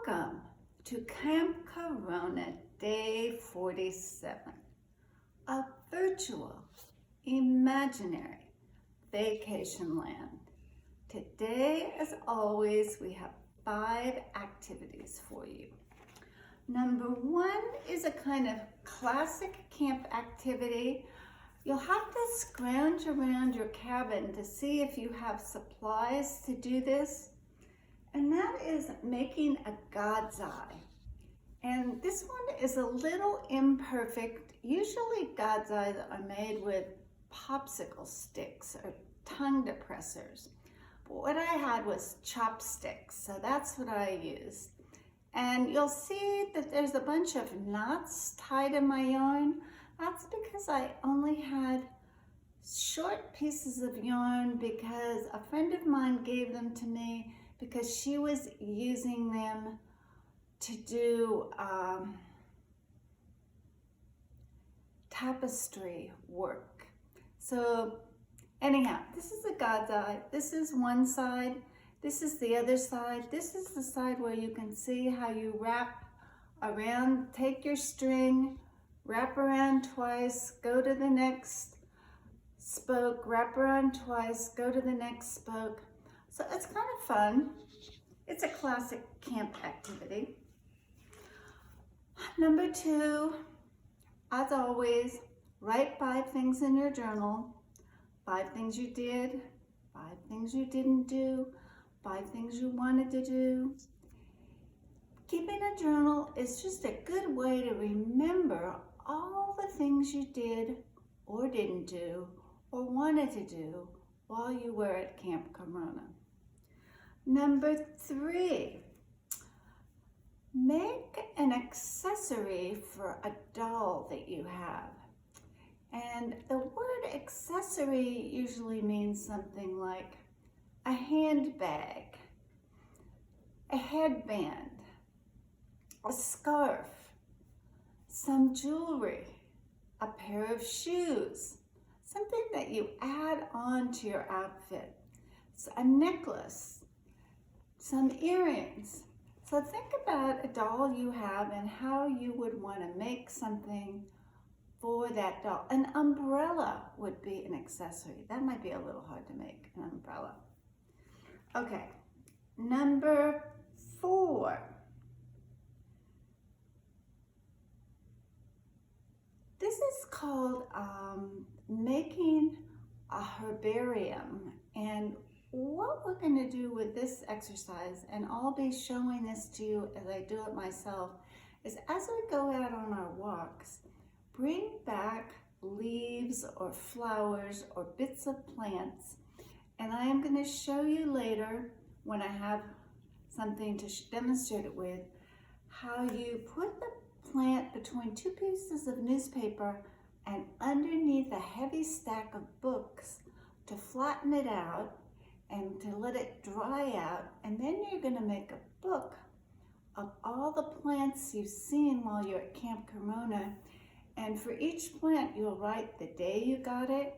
Welcome to Camp Corona Day 47, a virtual, imaginary vacation land. Today, as always, we have 5 activities for you. Number 1 is a kind of classic camp activity. You'll have to scrounge around your cabin to see if you have supplies to do this. And that is making a God's eye. And this one is a little imperfect. Usually God's eyes are made with popsicle sticks or tongue depressors. But what I had was chopsticks, so that's what I used. And you'll see that there's a bunch of knots tied in my yarn. That's because I only had short pieces of yarn because a friend of mine gave them to me because she was using them to do tapestry work. So anyhow, this is a God's eye. This is one side. This is the other side. This is the side where you can see how you wrap around, take your string, wrap around twice, go to the next spoke, wrap around twice, go to the next spoke. So it's kind of fun. It's a classic camp activity. Number 2, as always, write 5 things in your journal. 5 things you did, 5 things you didn't do, 5 things you wanted to do. Keeping a journal is just a good way to remember all the things you did or didn't do or wanted to do while you were at Camp Corona. Number 3, make an accessory for a doll that you have. And the word accessory usually means something like a handbag, a headband, a scarf, some jewelry, a pair of shoes, something that you add on to your outfit, so a necklace, some earrings. So think about a doll you have and how you would want to make something for that doll. An umbrella would be an accessory. That might be a little hard to make, an umbrella. Okay, number 4. This is called making a herbarium. And what we're going to do with this exercise, and I'll be showing this to you as I do it myself, is as we go out on our walks, bring back leaves or flowers or bits of plants. And I am going to show you later, when I have something to demonstrate it with, how you put the plant between 2 pieces of newspaper and underneath a heavy stack of books to flatten it out and to let it dry out. And then you're going to make a book of all the plants you've seen while you're at Camp Corona. And for each plant, you'll write the day you got it,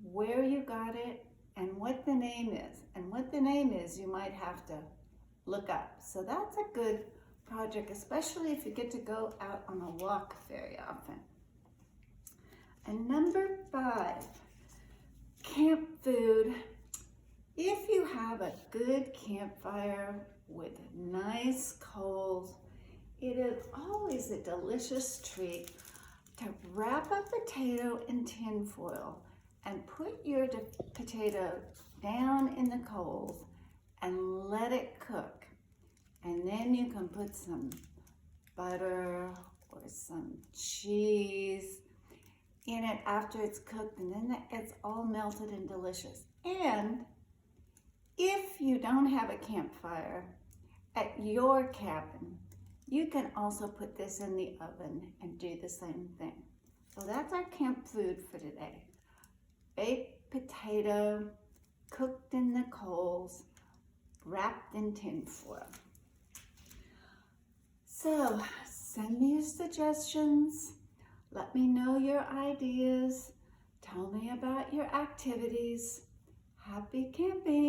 where you got it, and what the name is. And what the name is, you might have to look up. So that's a good project, especially if you get to go out on a walk very often. And number 5, camp food. If you have a good campfire with nice coals, it is always a delicious treat to wrap a potato in tin foil and put your potato down in the coals and let it cook. And then you can put some butter or some cheese in it after it's cooked, and then it's all melted and delicious. And if you don't have a campfire at your cabin, you can also put this in the oven and do the same thing. So that's our camp food for today. Baked potato, cooked in the coals, wrapped in tin foil. So send me your suggestions. Let me know your ideas. Tell me about your activities. Happy camping.